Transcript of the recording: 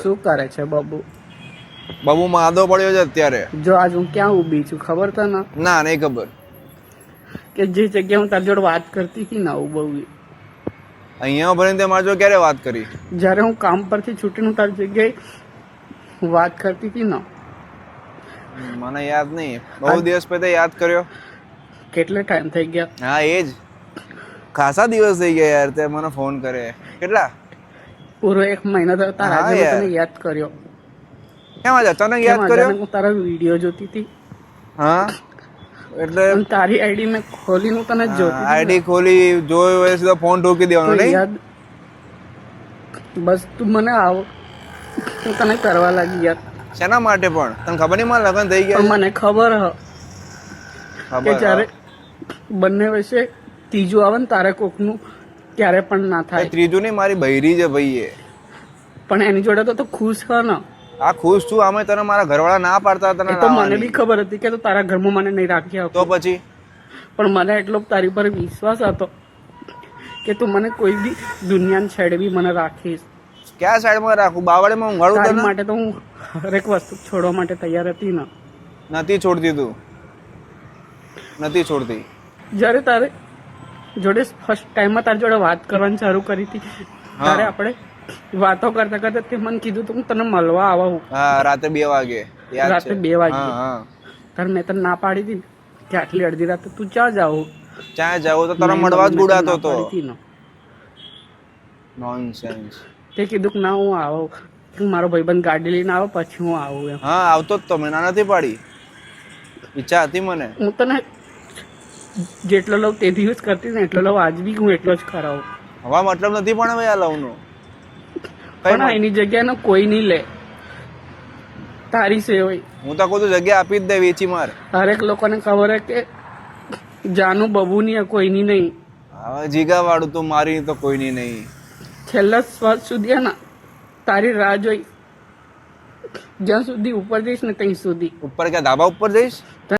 શું કરે છે બબુ? બબુ માદો પડ્યો છે અત્યારે. જો આજ હું ક્યાં ઊભી છું ખબર તને? ના નહીં ખબર. કે જે જગ્યાએ હું તારી જોડે વાત કરતી હતી ને બહુ, અહીંયા ભણીને તે મારી જોડે ક્યારે વાત કરી? જ્યારે હું કામ પરથી છૂટીને હું તારી જગ્યાએ વાત કરતી હતી ને. મને યાદ નહીં. બહુ દિવસ પછી યાદ કર્યો. કેટલે ટાઈમ થઈ ગયા? હા એ જ. ખાસા દિવસ થઈ ગયા યાર. તે મને ફોન કરે. કેટલા? પૂરો 1 મહિના થયો. તારા હા આજે યાર. તને યાદ કર્યો. કેમ આજે અચાનક યાદ કેમ કર્યો? અચાનક હું તારા વિડીયો જોતી હતી હા એટલે અને તારી આઈડી મેં ખોલીને હું તને જોતી હતી ને. આઈડી ખોલી જોયું હોય સીધો ફોન ઠોકી તો દેવાનો નહીં? યાદ બસ તું મને આવો હું તને કરવા લાગી યાર. શેના માટે પણ? તને ખબર નહીં મારા લગ્ન થઈ પણ ગયા? મને ખબર હ કે ખબર જ્યારે બંને વચ્ચે ત્રીજું આવે ને તારે કોકનું ત્યારે પણ ના હા. થાય. ત્રીજું નહીં, મારી બૈરી છે ભાઈ એ. પણ એની જોડે તો તું ખુશ હ ને? આ ખુશ છું. આમે તને મારા ઘરવાળા ના પાડતા તને એ તો મને લાવવાની. બી ખબર હતી કે તું તારા ઘરમાં મને નહીં રાખી તો આપતો, પછી પણ મને એટલો તારી પર વિશ્વાસ હતો કે તું મને કોઈ બી દુનિયાની છેડે બી મને રાખીશ. ક્યાં સાઈડમાં રાખું? બાવળીમાં ઊંઘાડું તારી તને? માટે તો હું હરેક વસ્તુ છોડવા માટે તૈયાર હતી ને. નથી છોડતી તું. નથી છોડતી. જ્યારે તારે જોડે ફર્સ્ટ ટાઈમમાં તારી જોડે વાત કરવાની ચાલુ કરી હતી ત્યારે આપણે વાતો કરતા કરતા તે મને કીધું તું હું તને મળવા આવું હા રાતે 2 વાગે. યાદ રાતે છે? 2 વાગે. હા હા. તારે મેં તને ના પાડી હતી કે આટલી અડધી રાતે તું ક્યાં જાવ? ત્યાં જાવું તો તારા મળવા જ ગુડાતો હતો. ને નોનસેન્સ. તે કીધું કે ના હું આવું, મારો ભાઈબંધ ગાડી લઈને આવે પછી હું આવું એમ. હા આવતો જ તો. મેં ના નથી પાડી. ઈચ્છા હતી મને. હું તને જેટલો લઉં તે દિવસ કરતી ને એટલો લઉં આજ બી હું એટલો જ કરાવું. હવા મતલબ નથી પણ હવે આ લવનો. પણ આ એની જગ્યાનો કોઈ નહીં લે. તારી સેવાય હું તો કહું તો જગ્યા આપી જ દે, વેચી માર. હરેક લોકોને ખબર હે કે જાનું બબુની કોઈની નહીં. હવે જીગા વાળું તું મારી તો કોઈની નહીં. છેલ્લા શ્વાસ સુધી હે ને તારી રાહ જોઈ જ્યાં સુધી ઉપર જઈશ ને ત્યાં સુધી. ઉપર ક્યાં ધાબા ઉપર જઈશ?